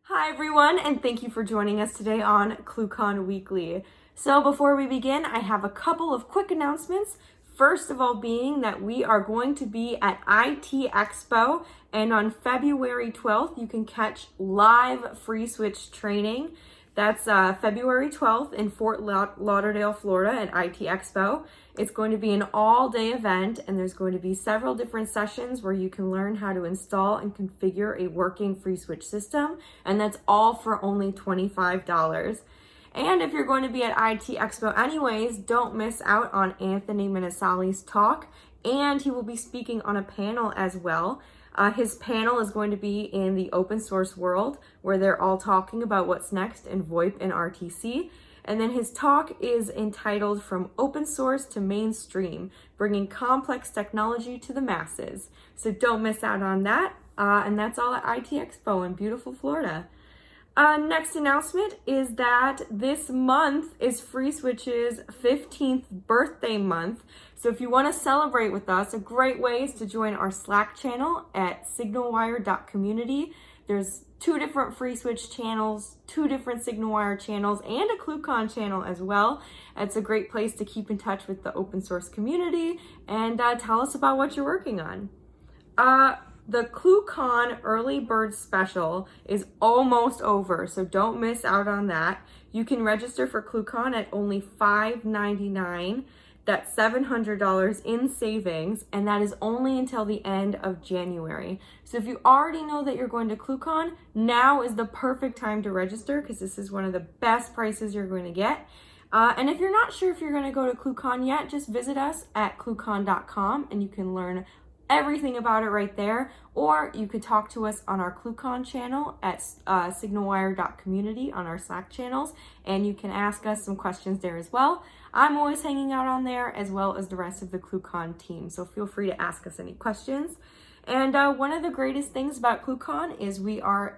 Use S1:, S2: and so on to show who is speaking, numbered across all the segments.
S1: Hi everyone, and thank you for joining us today on ClueCon Weekly. So before we begin, I have a couple of quick announcements. First of all being that we are going to be at IT Expo, and on February 12th, you can catch live free switch training. That's February 12th in Fort Lauderdale, Florida at IT Expo. It's going to be an all-day event, and there's going to be several different sessions where you can learn how to install and configure a working free switch system, and that's all for only $25. And if you're going to be at IT Expo anyways, don't miss out on Anthony Minasali's talk, and he will be speaking on a panel as well. His panel is going to be in the open source world, where they're all talking about what's next in VoIP and RTC. And then his talk is entitled From Open Source to Mainstream, Bringing Complex Technology to the Masses. So don't miss out on that. And that's all at IT Expo in beautiful Florida. Next announcement is that this month is FreeSwitch's 15th birthday month. So if you want to celebrate with us, a great way is to join our Slack channel at signalwire.community. There's 2 different FreeSwitch channels, 2 different SignalWire channels, and a ClueCon channel as well. It's a great place to keep in touch with the open source community and tell us about what you're working on. The ClueCon Early Bird Special is almost over, so don't miss out on that. You can register for ClueCon at only $5.99. That's $700 in savings, and that is only until the end of January. So if you already know that you're going to ClueCon, now is the perfect time to register because this is one of the best prices you're going to get. And if you're not sure if you're going to go to ClueCon yet, just visit us at cluecon.com and you can learn everything about it right there, or you could talk to us on our ClueCon channel at signalwire.community on our Slack channels, and you can ask us some questions there as well. I'm always hanging out on there as well as the rest of the ClueCon team, so feel free to ask us any questions. And one of the greatest things about ClueCon is we are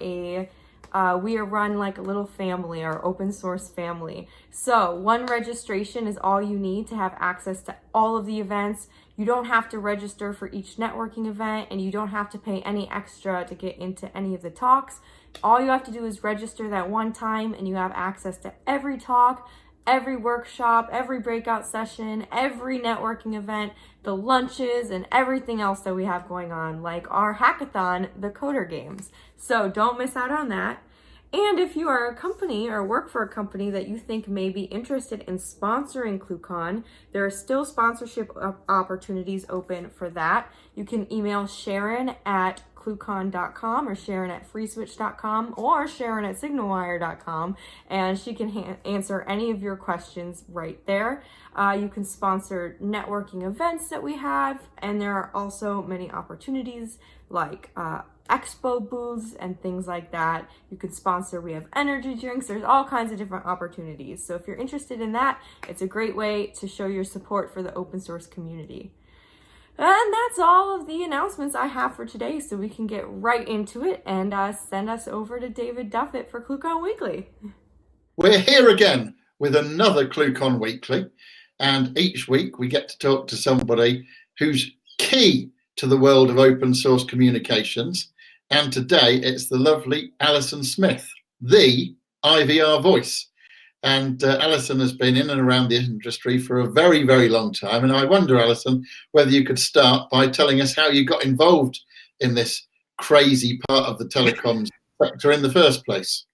S1: run like a little family, our open source family. So one registration is all you need to have access to all of the events. You don't have to register for each networking event, and you don't have to pay any extra to get into any of the talks. All you have to do is register that one time, and you have access to every talk, every workshop, every breakout session, every networking event, the lunches, and everything else that we have going on, like our hackathon, the Coder Games. So don't miss out on that. And if you are a company or work for a company that you think may be interested in sponsoring ClueCon, there are still sponsorship opportunities open for that. You can email Sharon at cluecon.com or Sharon at freeswitch.com or Sharon at signalwire.com, and she can answer any of your questions right there. You can sponsor networking events that we have, and there are also many opportunities like expo booths and things like that. You can sponsor, we have energy drinks, there's all kinds of different opportunities. So if you're interested in that, it's a great way to show your support for the open source community. And that's all of the announcements I have for today, so we can get right into it and send us over to David Duffett for ClueCon Weekly.
S2: We're here again with another ClueCon Weekly, and each week we get to talk to somebody who's key to the world of open source communications. And today it's the lovely Allison Smith, the IVR voice. And Allison has been in and around the industry for a very, very long time. And I wonder, Allison, whether you could start by telling us how you got involved in this crazy part of the telecoms sector in the first place.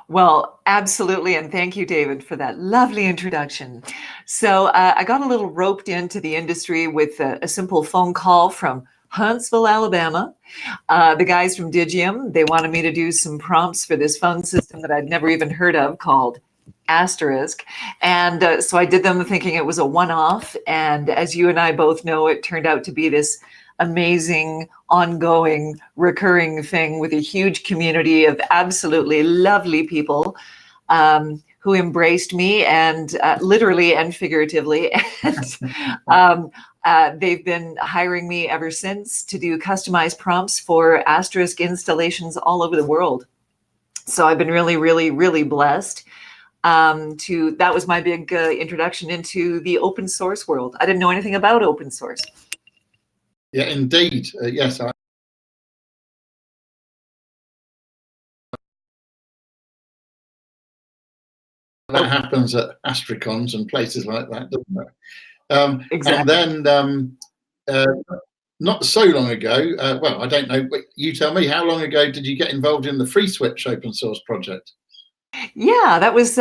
S3: Well, absolutely. And thank you, David, for that lovely introduction. So I got a little roped into the industry with a simple phone call from Huntsville, Alabama. The guys from Digium, they wanted me to do some prompts for this phone system that I'd never even heard of called Asterisk. And so I did them thinking it was a one-off. And as you and I both know, it turned out to be this amazing, ongoing, recurring thing with a huge community of absolutely lovely people who embraced me, and literally and figuratively. And they've been hiring me ever since to do customized prompts for Asterisk installations all over the world. So I've been really, really, really blessed. That was my big introduction into the open source world. I didn't know anything about open source.
S2: Yeah, indeed. Yes, that happens at Astricons and places like that, doesn't it?
S3: Exactly.
S2: And then not so long ago, well, I don't know, but you tell me, how long ago did you get involved in the FreeSwitch open source project?
S3: Yeah, that was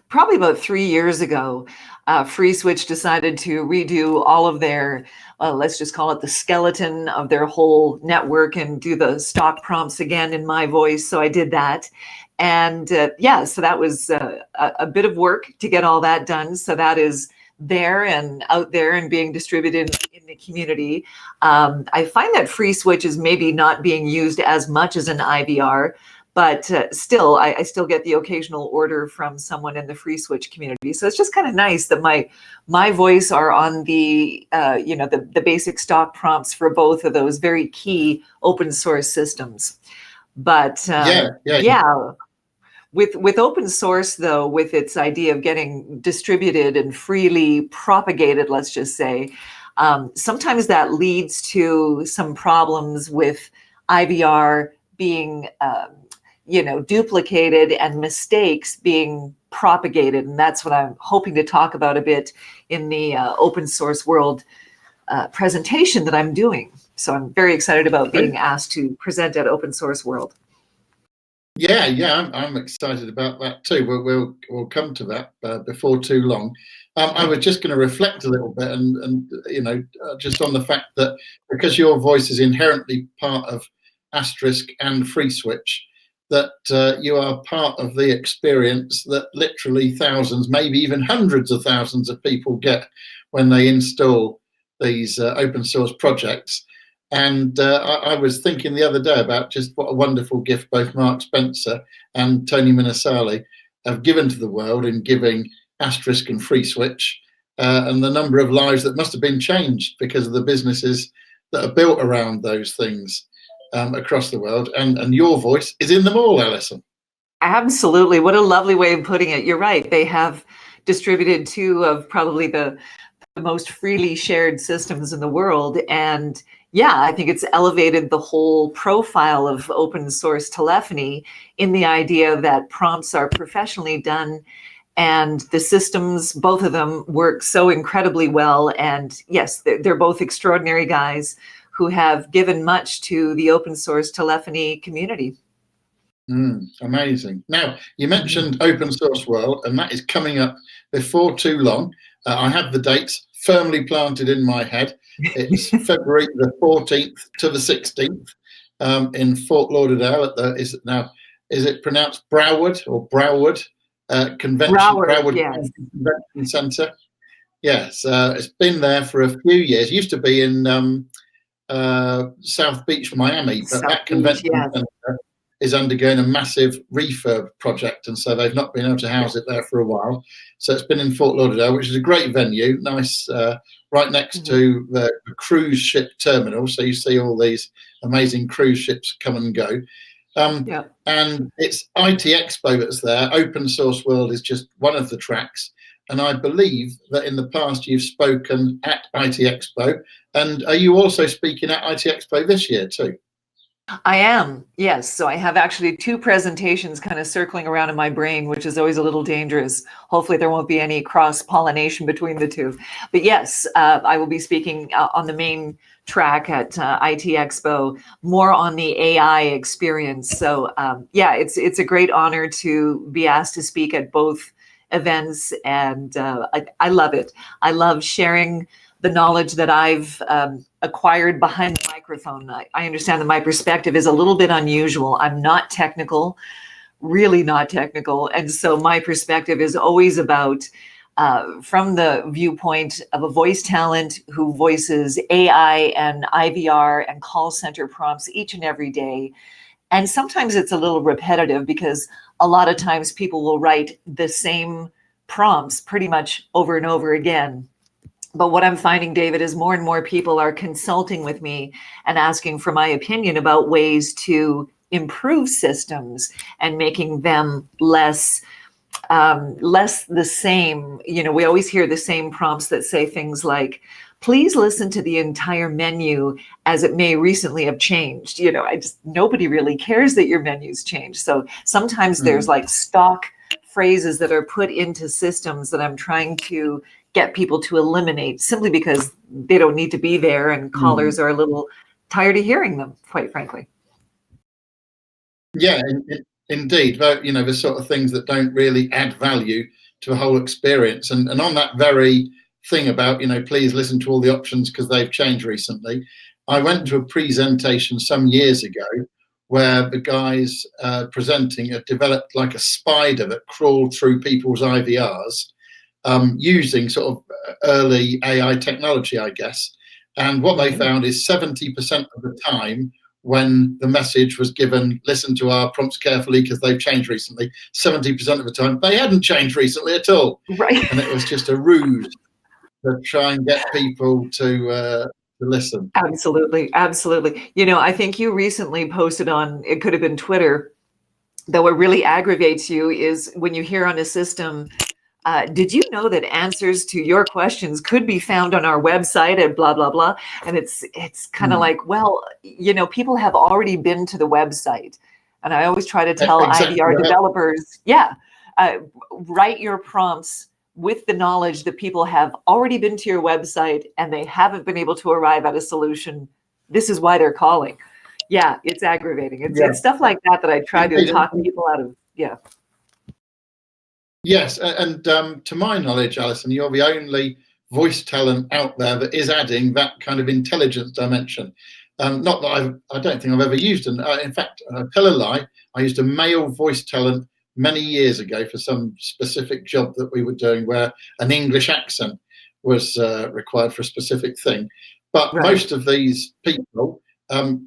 S3: probably about 3 years ago. FreeSwitch decided to redo all of their, let's just call it the skeleton of their whole network and do the stock prompts again in my voice. So I did that. And yeah, so that was a bit of work to get all that done. So that is there and out there and being distributed in the community. I find that FreeSwitch is maybe not being used as much as an IVR, but still, I still get the occasional order from someone in the FreeSwitch community. So it's just kind of nice that my voice are on the the basic stock prompts for both of those very key open source systems. But
S2: Yeah.
S3: yeah, with open source though, with its idea of getting distributed and freely propagated, let's just say, sometimes that leads to some problems with IVR being duplicated and mistakes being propagated. And that's what I'm hoping to talk about a bit in the open source world presentation that I'm doing. So I'm very excited about being asked to present at Open Source World.
S2: Yeah, I'm excited about that too. We'll come to that before too long. I was just going to reflect a little bit and just on the fact that because your voice is inherently part of Asterisk and FreeSwitch, that you are part of the experience that literally thousands, maybe even hundreds of thousands of people get when they install these open source projects. And I was thinking the other day about just what a wonderful gift both Mark Spencer and Tony Minasali have given to the world in giving Asterisk and FreeSwitch, and the number of lives that must have been changed because of the businesses that are built around those things across the world. And your voice is in them all, Allison.
S3: Absolutely. What a lovely way of putting it. You're right. They have distributed two of probably the most freely shared systems in the world. And yeah, I think it's elevated the whole profile of open source telephony in the idea that prompts are professionally done and the systems, both of them, work so incredibly well. And yes, they're both extraordinary guys who have given much to the open source telephony community.
S2: Amazing. Now, you mentioned Open Source World, and that is coming up before too long. I have the dates firmly planted in my head. It's February the 14th to the 16th in Fort Lauderdale at the, is it pronounced Broward or Broward
S3: Broward, yes.
S2: Convention Centre? Yes, it's been there for a few years. It used to be in South Beach, Miami, but that convention centre is undergoing a massive refurb project, and so they've not been able to house it there for a while. So it's been in Fort Lauderdale, which is a great venue, nice, right next to the cruise ship terminal. So you see all these amazing cruise ships come and go. And it's IT Expo that's there. Open Source World is just one of the tracks. And I believe that in the past you've spoken at IT Expo. And are you also speaking at IT Expo this year too?
S3: I am, yes. So I have actually two presentations kind of circling around in my brain, which is always a little dangerous. Hopefully there won't be any cross-pollination between the two. But yes, I will be speaking on the main track at IT Expo, more on the AI experience. So yeah, it's a great honor to be asked to speak at both events, and I love it. I love sharing the knowledge that I've acquired behind the microphone. I understand that my perspective is a little bit unusual. I'm not technical, really not technical. And so my perspective is always about from the viewpoint of a voice talent who voices AI and IVR and call center prompts each and every day. And sometimes it's a little repetitive because a lot of times people will write the same prompts pretty much over and over again. But what I'm finding, David, is more and more people are consulting with me and asking for my opinion about ways to improve systems and making them less the same. You know, we always hear the same prompts that say things like, please listen to the entire menu as it may recently have changed. Nobody really cares that your menu's changed. So sometimes there's like stock phrases that are put into systems that I'm trying to get people to eliminate simply because they don't need to be there and callers are a little tired of hearing them, quite frankly.
S2: Yeah, indeed. The sort of things that don't really add value to the whole experience. And on that very thing about, please listen to all the options because they've changed recently. I went to a presentation some years ago where the guys presenting had developed like a spider that crawled through people's IVRs using sort of early AI technology, I guess. And what they found is 70% of the time when the message was given, listen to our prompts carefully because they've changed recently, 70% of the time they hadn't changed recently at all.
S3: Right.
S2: And it was just a ruse to try and get people to listen.
S3: Absolutely. Absolutely. I think you recently posted on, it could have been Twitter, that what really aggravates you is when you hear on a system, did you know that answers to your questions could be found on our website at blah, blah, blah? And it's kind of like, well, people have already been to the website. And I always try to tell
S2: Exactly.
S3: IVR developers, write your prompts with the knowledge that people have already been to your website and they haven't been able to arrive at a solution. This is why they're calling. Yeah, it's aggravating. It's stuff like that I try to talk people out of. Yeah.
S2: Yes, and to my knowledge, Allison, you're the only voice talent out there that is adding that kind of intelligence dimension. Not that I don't think I've ever used an. In fact, tell a lie, I used a male voice talent many years ago for some specific job that we were doing where an English accent was required for a specific thing. But most of these people,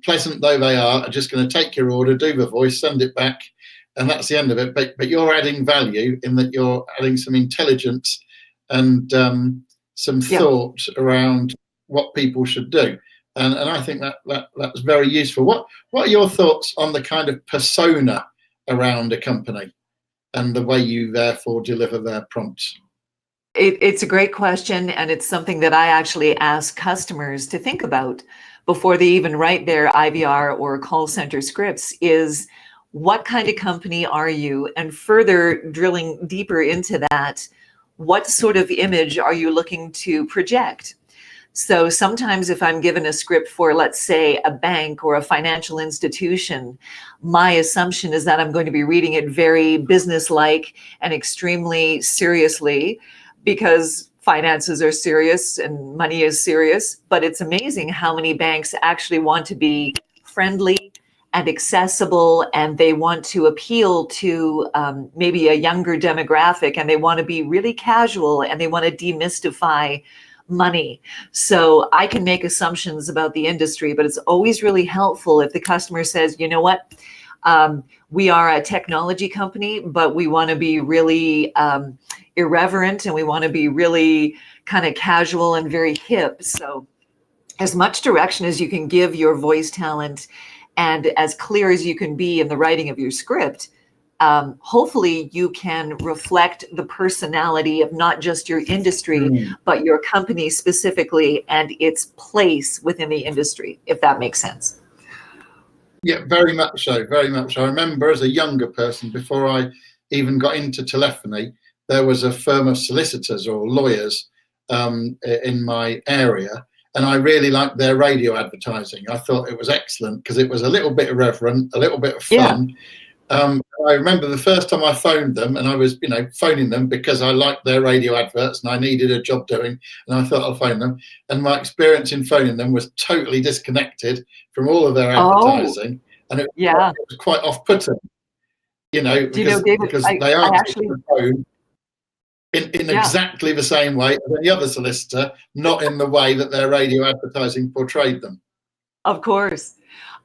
S2: pleasant though they are just going to take your order, do the voice, send it back, and that's the end of it. But you're adding value in that you're adding some intelligence and some thought around what people should do. And I think that's very useful. What are your thoughts on the kind of persona around a company and the way you therefore deliver their prompts?
S3: It's a great question, and it's something that I actually ask customers to think about before they even write their IVR or call center scripts is, what kind of company are you? And further drilling deeper into that, what sort of image are you looking to project? So sometimes if I'm given a script for, let's say, a bank or a financial institution, my assumption is that I'm going to be reading it very business-like and extremely seriously, because finances are serious and money is serious. But it's amazing how many banks actually want to be friendly and accessible, and they want to appeal to maybe a younger demographic, and they want to be really casual, and they want to demystify money. So I can make assumptions about the industry, but it's always really helpful if the customer says, you know what, we are a technology company, but we want to be really irreverent, and we want to be really kind of casual and very hip. So as much direction as you can give your voice talent and as clear as you can be in the writing of your script, hopefully you can reflect the personality of not just your industry, but your company specifically and its place within the industry, if that makes sense.
S2: Yeah, very much so, very much. I remember as a younger person, before I even got into telephony, there was a firm of solicitors or lawyers in my area, and I really liked their radio advertising. I thought it was excellent because it was a little bit irreverent, a little bit of fun. I remember the first time I phoned them, and I was, phoning them because I liked their radio adverts and I needed a job doing, and I thought I'll phone them. And my experience in phoning them was totally disconnected from all of their advertising, and it was quite off-putting, because
S3: David,
S2: they answered the phone in exactly the same way as any other solicitor, not in the way that their radio advertising portrayed them.
S3: Of course.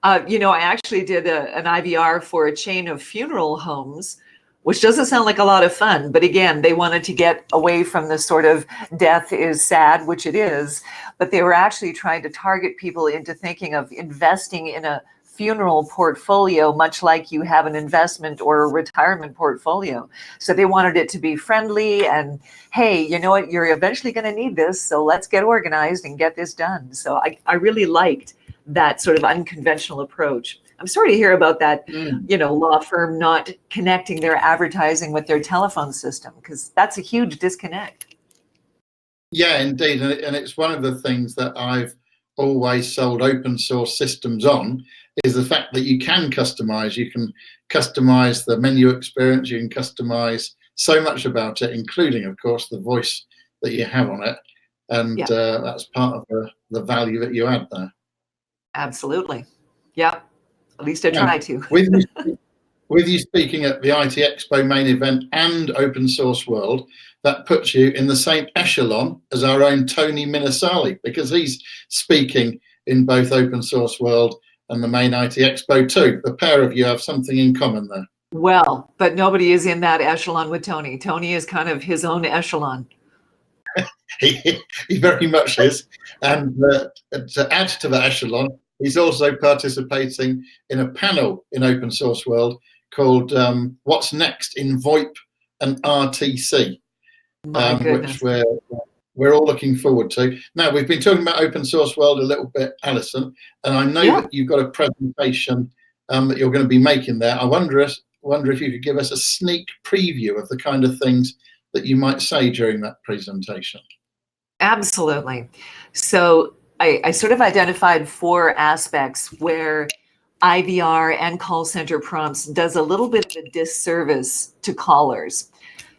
S3: I actually did an IVR for a chain of funeral homes, which doesn't sound like a lot of fun. But again, they wanted to get away from the sort of death is sad, which it is. But they were actually trying to target people into thinking of investing in a funeral portfolio, much like you have an investment or a retirement portfolio. So they wanted it to be friendly and, hey, you know what, you're eventually going to need this. So let's get organized and get this done. So I really liked that sort of unconventional approach. I'm sorry to hear about that,
S2: Mm.
S3: law firm not connecting their advertising with their telephone system, because that's a huge disconnect.
S2: Yeah, indeed. And it's one of the things that I've always sold open source systems on, is the fact that you can customize. You can customize the menu experience. You can customize so much about it, including, of course, the voice that you have on it. And
S3: Yeah.
S2: that's part of the value that you add there.
S3: Absolutely. Yeah. At least I
S2: Now,
S3: try to.
S2: with you speaking at the IT Expo main event and Open Source World, that puts you in the same echelon as our own Tony Minasali, because he's speaking in both Open Source World and the main IT Expo too. The pair of you have something in common there.
S3: Well, but nobody is in that echelon with Tony. Tony is kind of his own echelon.
S2: He very much is. And to add to that echelon, he's also participating in a panel in Open Source World called What's Next in VoIP and RTC, which we're all looking forward to. Now, we've been talking about Open Source World a little bit, Allison, and I know that you've got a presentation that you're going to be making there. I wonder if you could give us a sneak preview of the kind of things that you might say during that presentation.
S3: Absolutely. So I sort of identified 4 aspects where IVR and call center prompts does a little bit of a disservice to callers.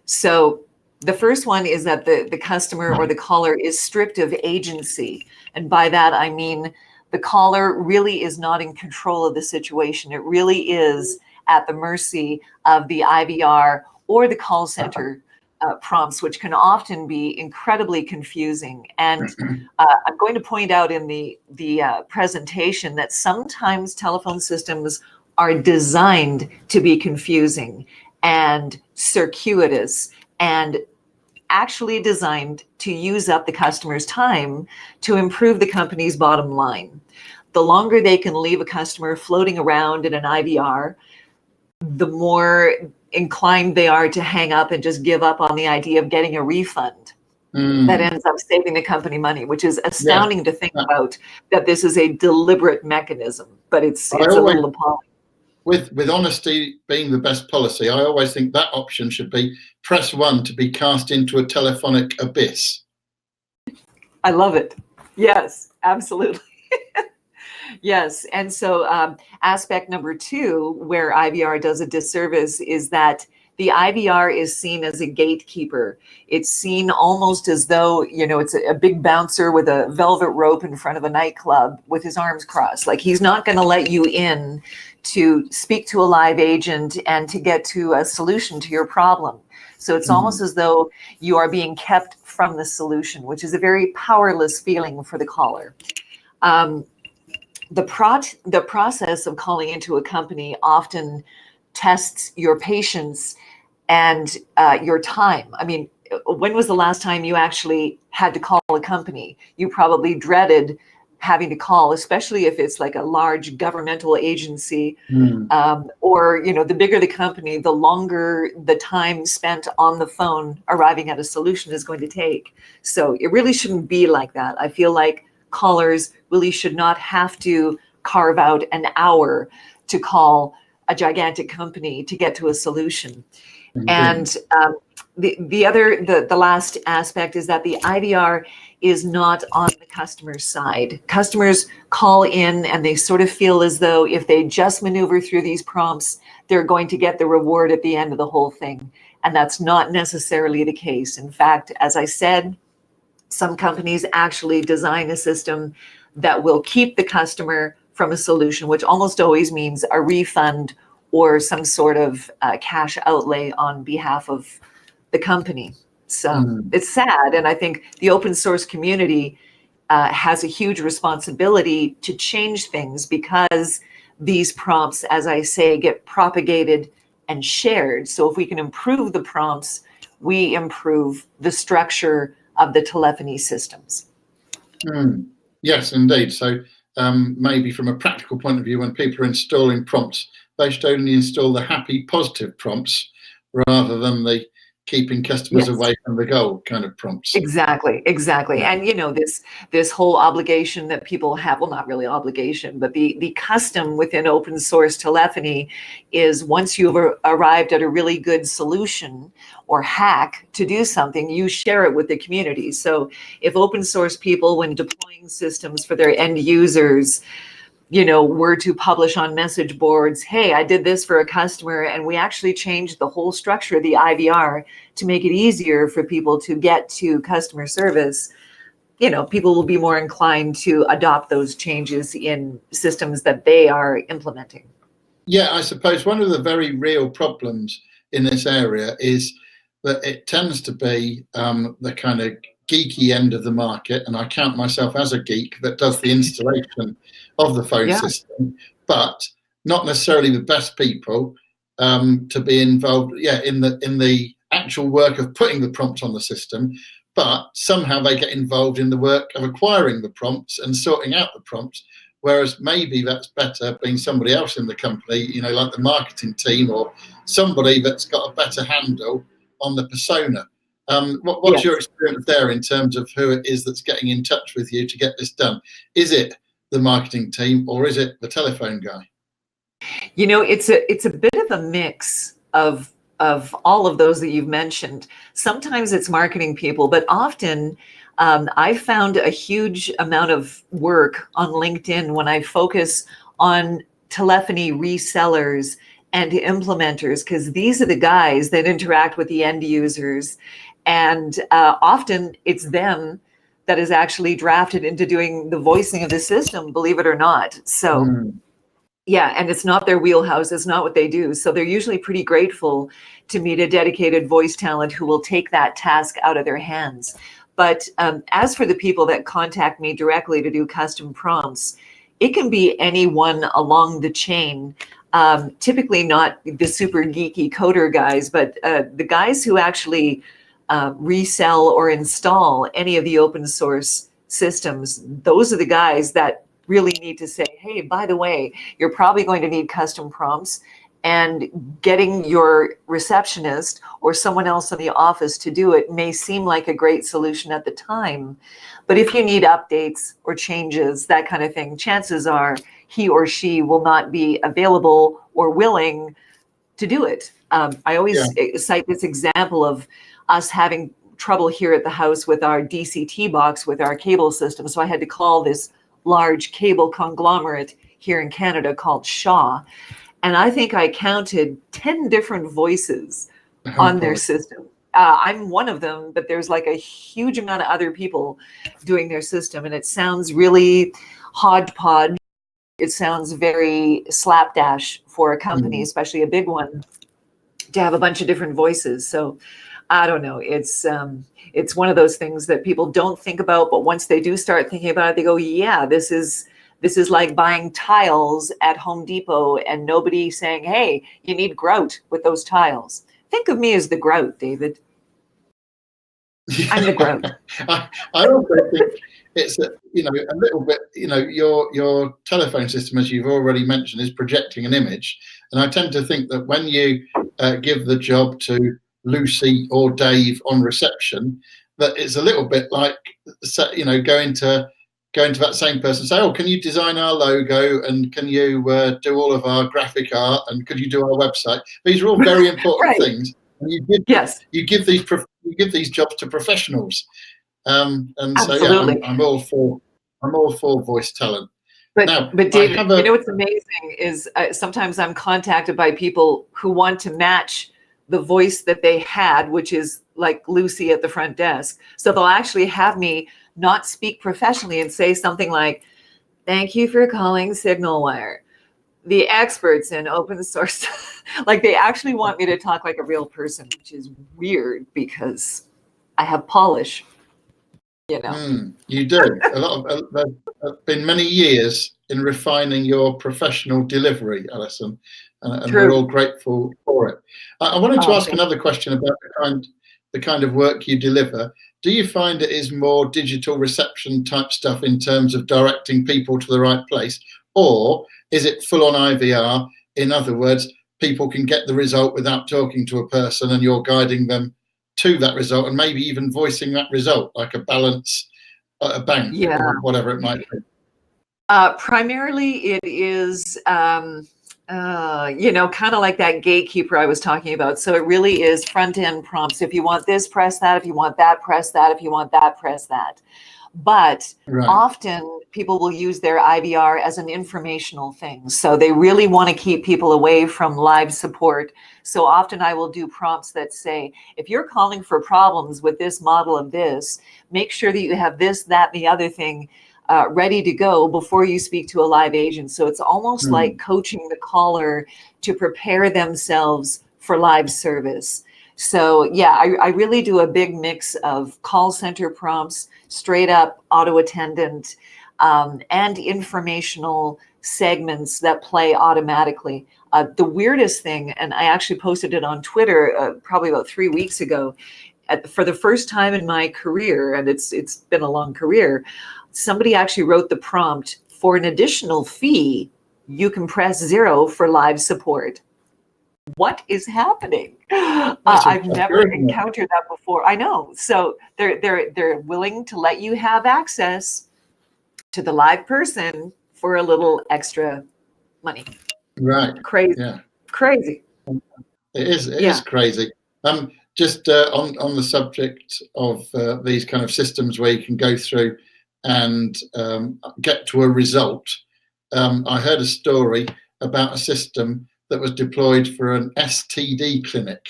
S3: So the first one is that the customer or the caller is stripped of agency. And by that, I mean the caller really is not in control of the situation. It really is at the mercy of the IVR or the call center prompts, which can often be incredibly confusing. And I'm going to point out in the presentation that sometimes telephone systems are designed to be confusing and circuitous and actually designed to use up the customer's time to improve the company's bottom line. The longer they can leave a customer floating around in an IVR, the more inclined they are to hang up and just give up on the idea of getting a refund. That ends up saving the company money, which is astounding to think about, that this is a deliberate mechanism, but it's a little appalling.
S2: With honesty being the best policy, I always think that option should be press 1 to be cast into a telephonic abyss.
S3: I love it. Yes, absolutely. Yes. And so aspect number 2, where IVR does a disservice, is that the IVR is seen as a gatekeeper. It's seen almost as though, it's a big bouncer with a velvet rope in front of a nightclub with his arms crossed. Like, he's not going to let you in to speak to a live agent and to get to a solution to your problem. So it's almost as though you are being kept from the solution, which is a very powerless feeling for the caller. The process of calling into a company often tests your patience and your time. I mean, when was the last time you actually had to call a company? You probably dreaded having to call, especially if it's like a large governmental agency, or, the bigger the company, the longer the time spent on the phone arriving at a solution is going to take. So it really shouldn't be like that. I feel like callers really should not have to carve out an hour to call a gigantic company to get to a solution. And the last aspect is that the IVR is not on the customer's side. Customers call in and they sort of feel as though if they just maneuver through these prompts, they're going to get the reward at the end of the whole thing. And that's not necessarily the case. In fact, as I said, some companies actually design a system that will keep the customer from a solution, which almost always means a refund or some sort of cash outlay on behalf of the company. So it's sad. And I think the open source community has a huge responsibility to change things, because these prompts, as I say, get propagated and shared. So if we can improve the prompts, we improve the structure of the telephony systems.
S2: Yes, indeed. So maybe from a practical point of view, when people are installing prompts, they should only install the happy, positive prompts rather than the keeping customers
S3: Yes.
S2: away from the goal kind of prompts.
S3: Exactly.
S2: Yeah.
S3: And this whole obligation that people have, well, not really obligation, but the custom within open source telephony is once you've arrived at a really good solution or hack to do something, you share it with the community. So if open source people, when deploying systems for their end users, were to publish on message boards, hey, I did this for a customer, and we actually changed the whole structure of the IVR to make it easier for people to get to customer service, people will be more inclined to adopt those changes in systems that they are implementing.
S2: Yeah, I suppose one of the very real problems in this area is that it tends to be the kind of geeky end of the market, and I count myself as a geek that does the installation of the phone system, but not necessarily the best people to be involved in the actual work of putting the prompt on the system, but somehow they get involved in the work of acquiring the prompts and sorting out the prompts, whereas maybe that's better being somebody else in the company, like the marketing team or somebody that's got a better handle on the persona. What's your experience there in terms of who it is that's getting in touch with you to get this done? Is it the marketing team or is it the telephone guy?
S3: It's a bit of a mix of all of those that you've mentioned. Sometimes it's marketing people, but often I've found a huge amount of work on LinkedIn when I focus on telephony resellers and implementers, because these are the guys that interact with the end users. And often it's them that is actually drafted into doing the voicing of the system, believe it or not. So yeah, and it's not their wheelhouse. It's not what they do. So they're usually pretty grateful to meet a dedicated voice talent who will take that task out of their hands. But as for the people that contact me directly to do custom prompts, it can be anyone along the chain. Typically not the super geeky coder guys, but the guys who actually resell or install any of the open source systems. Those are the guys that really need to say, hey, by the way, you're probably going to need custom prompts, and getting your receptionist or someone else in the office to do it may seem like a great solution at the time. But if you need updates or changes, that kind of thing, chances are he or she will not be available or willing to do it. I always cite this example of us having trouble here at the house with our DCT box with our cable system. So I had to call this large cable conglomerate here in Canada called Shaw. And I think I counted 10 different voices on their system. I'm one of them, but there's like a huge amount of other people doing their system. And it sounds really hodgepodge. It sounds very slapdash for a company, especially a big one, to have a bunch of different voices. So I don't know. It's one of those things that people don't think about, but once they do start thinking about it, they go, yeah, this is like buying tiles at Home Depot and nobody saying, hey, you need grout with those tiles. Think of me as the grout, David. I'm the grout.
S2: I also think it's a little bit, your telephone system, as you've already mentioned, is projecting an image. And I tend to think that when you give the job to Lucy or Dave on reception, that it's a little bit like, going to that same person and say, oh, can you design our logo, and can you do all of our graphic art, and could you do our website? These are all very important things. And you give these jobs to professionals. And
S3: Absolutely.
S2: so I'm all for voice talent.
S3: But David, what's amazing is sometimes I'm contacted by people who want to match the voice that they had, which is like Lucy at the front desk. So they'll actually have me not speak professionally and say something like, thank you for calling SignalWire, the experts in open source. Like they actually want me to talk like a real person, which is weird because I have polish.
S2: You do. There have been many years in refining your professional delivery, Allison, and we're all grateful for it. I wanted to ask another question about the kind of work you deliver. Do you find it is more digital reception type stuff in terms of directing people to the right place, or is it full on IVR? In other words, people can get the result without talking to a person, and you're guiding them to that result, and maybe even voicing that result, like a balance at a bank or whatever it might be?
S3: Primarily, it is, kind of like that gatekeeper I was talking about. So it really is front end prompts. If you want this, press that. If you want that, press that. If you want that, press that. But often people will use their IVR as an informational thing. So they really want to keep people away from live support. So often I will do prompts that say, if you're calling for problems with this model of this, make sure that you have this, that, and the other thing ready to go before you speak to a live agent. So it's almost like coaching the caller to prepare themselves for live service. So yeah, I really do a big mix of call center prompts, straight up auto attendant, and informational segments that play automatically. The weirdest thing, and I actually posted it on Twitter probably about 3 weeks ago, for the first time in my career, and it's been a long career, somebody actually wrote the prompt, for an additional fee, you can press 0 for live support. What is happening? I've never encountered that before. I know. So they're willing to let you have access to the live person for a little extra money.
S2: Right.
S3: Crazy.
S2: Yeah.
S3: Crazy.
S2: It is crazy. Just on the subject of these kind of systems where you can go through and get to a result, I heard a story about a system that was deployed for an STD clinic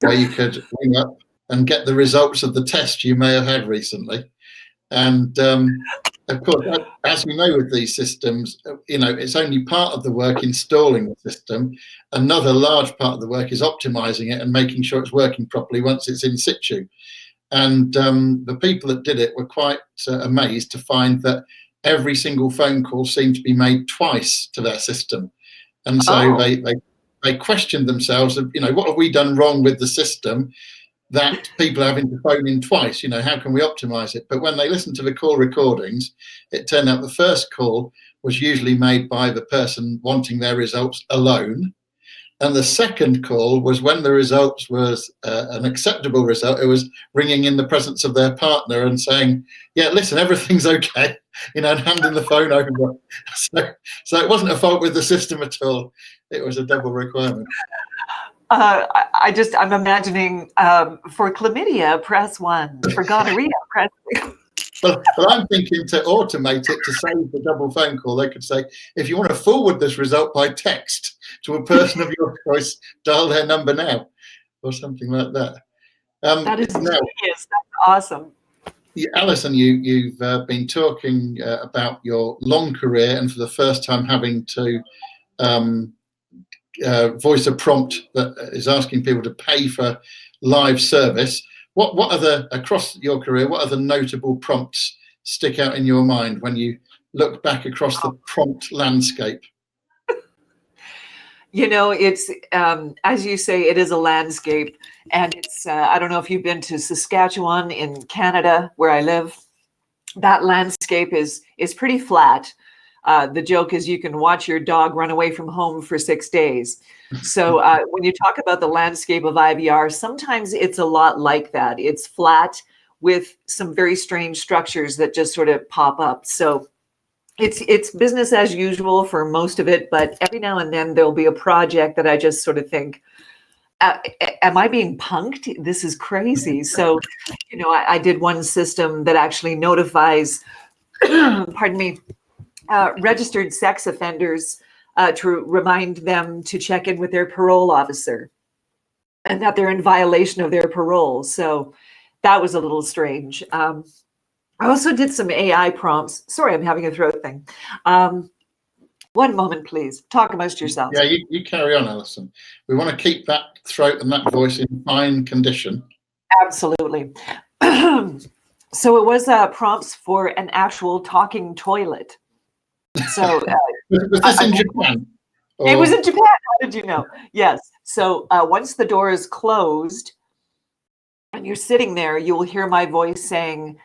S2: where you could ring up and get the results of the test you may have had recently. And of course, as we know with these systems, it's only part of the work installing the system. Another large part of the work is optimizing it and making sure it's working properly once it's in situ. And the people that did it were quite amazed to find that every single phone call seemed to be made twice to their system. And so they questioned themselves of, what have we done wrong with the system that people are having to phone in twice? How can we optimize it? But when they listened to the call recordings, it turned out the first call was usually made by the person wanting their results alone. And the second call was when the results was an acceptable result. It was ringing in the presence of their partner and saying, yeah, listen, everything's okay, and handing the phone over. So it wasn't a fault with the system at all. It was a double requirement.
S3: I'm imagining for chlamydia, press 1. For gonorrhea, press 2.
S2: Well, I'm thinking to automate it to save the double phone call. They could say, if you want to forward this result by text to a person of your choice, dial their number now, or something like that.
S3: That is genius. That's awesome.
S2: Allison, you've been talking about your long career, and for the first time having to voice a prompt that is asking people to pay for live service. What other, across your career, what other notable prompts stick out in your mind when you look back across the prompt landscape?
S3: It's, as you say, it is a landscape. And it's, I don't know if you've been to Saskatchewan in Canada, where I live. That landscape is pretty flat. The joke is you can watch your dog run away from home for 6 days. So when you talk about the landscape of IVR, sometimes it's a lot like that. It's flat with some very strange structures that just sort of pop up. So it's business as usual for most of it, but every now and then there'll be a project that I just sort of think, am I being punked? This is crazy. So, I did one system that actually notifies, pardon me, registered sex offenders to remind them to check in with their parole officer and that they're in violation of their parole. So that was a little strange. I also did some AI prompts. Sorry, I'm having a throat thing. One moment, please. Talk amongst yourselves.
S2: Yeah, you carry on, Allison. We want to keep that throat and that voice in fine condition.
S3: Absolutely. So it was prompts for an actual talking toilet. So
S2: was this in Japan?
S3: It was in Japan. How did you know? Yes. So once the door is closed and you're sitting there, you will hear my voice saying,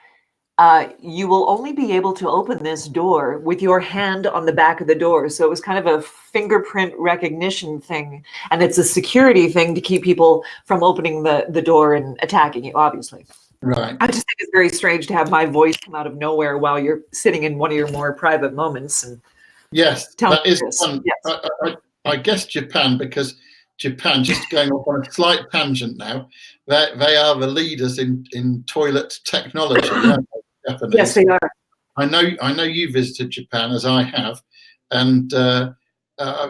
S3: you will only be able to open this door with your hand on the back of the door. So it was kind of a fingerprint recognition thing. And it's a security thing to keep people from opening the door and attacking you, obviously.
S2: Right.
S3: I just think it's very strange to have my voice come out of nowhere while you're sitting in one of your more private moments. And
S2: yes, that is fun.
S3: Yes.
S2: I guess Japan, because Japan, just going off on a slight tangent now, they are the leaders in toilet technology. Aren't they? Japanese.
S3: Yes, they are.
S2: I know you visited Japan, as I have, and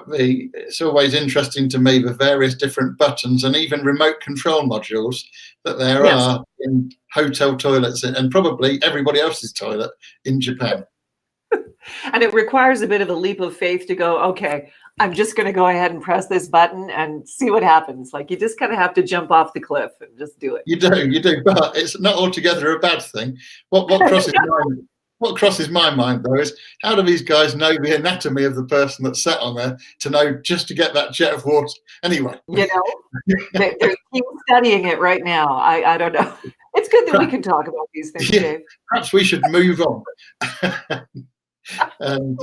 S2: it's always interesting to me the various different buttons and even remote control modules that there are in hotel toilets and probably everybody else's toilet in Japan.
S3: And it requires a bit of a leap of faith to go, okay, I'm just going to go ahead and press this button and see what happens. Like, you just kind of have to jump off the cliff and just do it.
S2: You do, but it's not altogether a bad thing. What crosses my mind though is, how do these guys know the anatomy of the person that's sat on there to know just to get that jet of water? Anyway,
S3: you know, they're studying it right now. I don't know. It's good that we can talk about these things, Dave.
S2: Perhaps we should move on and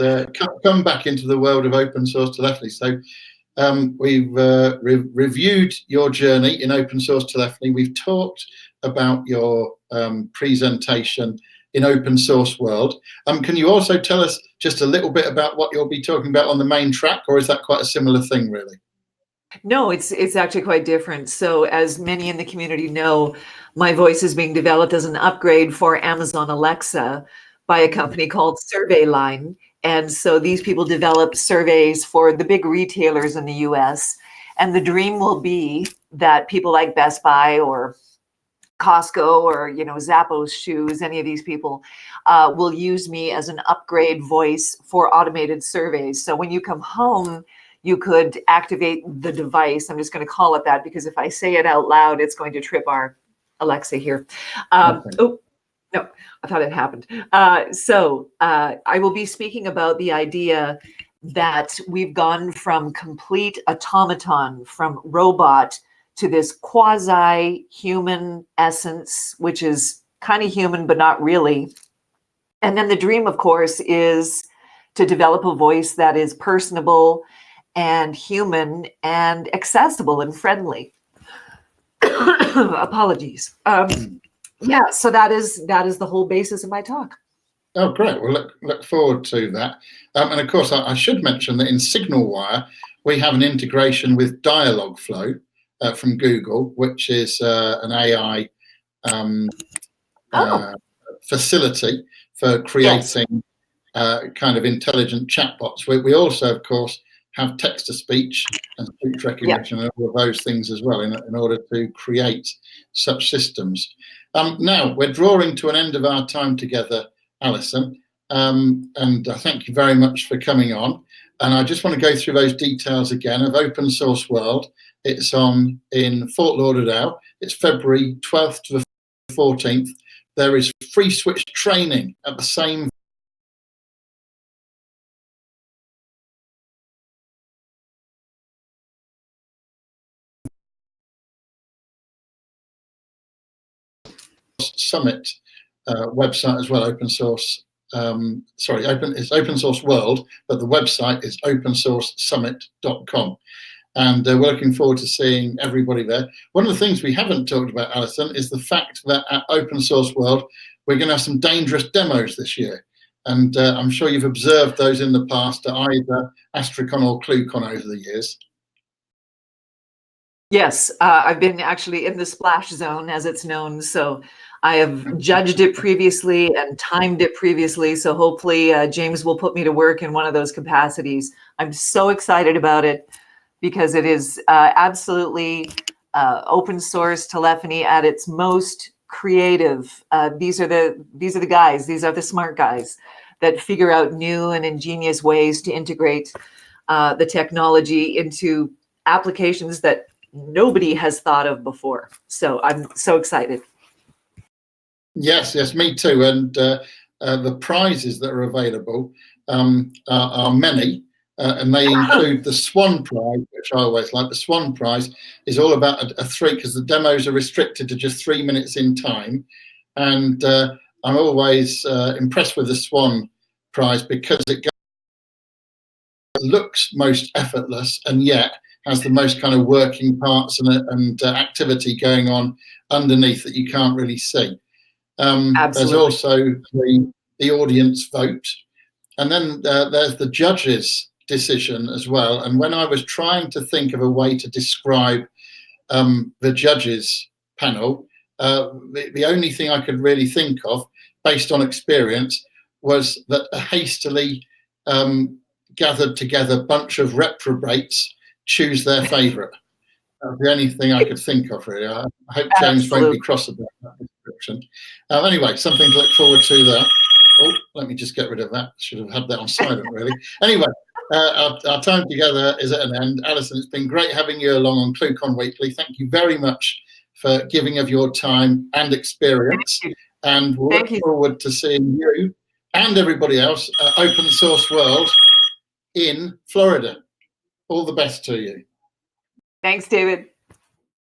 S2: come back into the world of open source telephony. So we've reviewed your journey in open source telephony. We've talked about your presentation in open source world. Can you also tell us just a little bit about what you'll be talking about on the main track, or is that quite a similar thing, really?
S3: No, it's actually quite different. So as many in the community know, my voice is being developed as an upgrade for Amazon Alexa by a company called SurveyLine. And so these people develop surveys for the big retailers in the US. And the dream will be that people like Best Buy or Costco or, you know, Zappos Shoes, any of these people will use me as an upgrade voice for automated surveys. So when you come home, you could activate the device. I'm just going to call it that because if I say it out loud, it's going to trip our Alexa here.
S2: Okay.
S3: Oh, no, I thought it happened. So I will be speaking about the idea that we've gone from complete automaton, from robot, to this quasi-human essence, which is kind of human, but not really. And then the dream, of course, is to develop a voice that is personable and human and accessible and friendly. Apologies. Yeah, so that is the whole basis of my talk.
S2: Oh, great. Well, look forward to that. And of course, I should mention that in SignalWire, we have an integration with Dialogflow from Google, which is an AI facility for creating kind of intelligent chatbots. We also, of course, have text-to-speech and speech recognition and all of those things as well in order to create such systems. Now, we're drawing to an end of our time together, Allison, and I thank you very much for coming on. And I just want to go through those details again of Open Source World. It's on in Fort Lauderdale. It's February 12th to the 14th. There is free switch training at the same Summit website as well. Open source, it's Open Source World, but the website is opensourcesummit.com. And we're looking forward to seeing everybody there. One of the things we haven't talked about, Allison, is the fact that at Open Source World, we're going to have some dangerous demos this year. And I'm sure you've observed those in the past at either Astricon or ClueCon over the years.
S3: Yes, I've been actually in the splash zone, as it's known. So I have judged it previously and timed it previously. So hopefully James will put me to work in one of those capacities. I'm so excited about it because it is absolutely open source telephony at its most creative. These are the guys. These are the smart guys that figure out new and ingenious ways to integrate the technology into applications that nobody has thought of before. So I'm so excited.
S2: Yes, me too. And the prizes that are available are many. And they include the Swan Prize, which I always like. The Swan Prize is all about a three, because the demos are restricted to just 3 minutes in time. And I'm always impressed with the Swan Prize because it looks most effortless and yet has the most kind of working parts and activity going on underneath that you can't really see. There's also the audience vote, and then there's the judges' decision as well. And when I was trying to think of a way to describe the judges' panel, the only thing I could really think of, based on experience, was that a hastily gathered together bunch of reprobates choose their favourite. That's the only thing I could think of, really. I hope James won't be cross about that description. Anyway, something to look forward to there. Oh, let me just get rid of that. Should have had that on silent, really. Anyway, our time together is at an end. Alison, it's been great having you along on ClueCon Weekly. Thank you very much for giving of your time and experience. And we'll look forward to seeing you and everybody else at Open Source World in Florida. All the best to you.
S3: Thanks, David.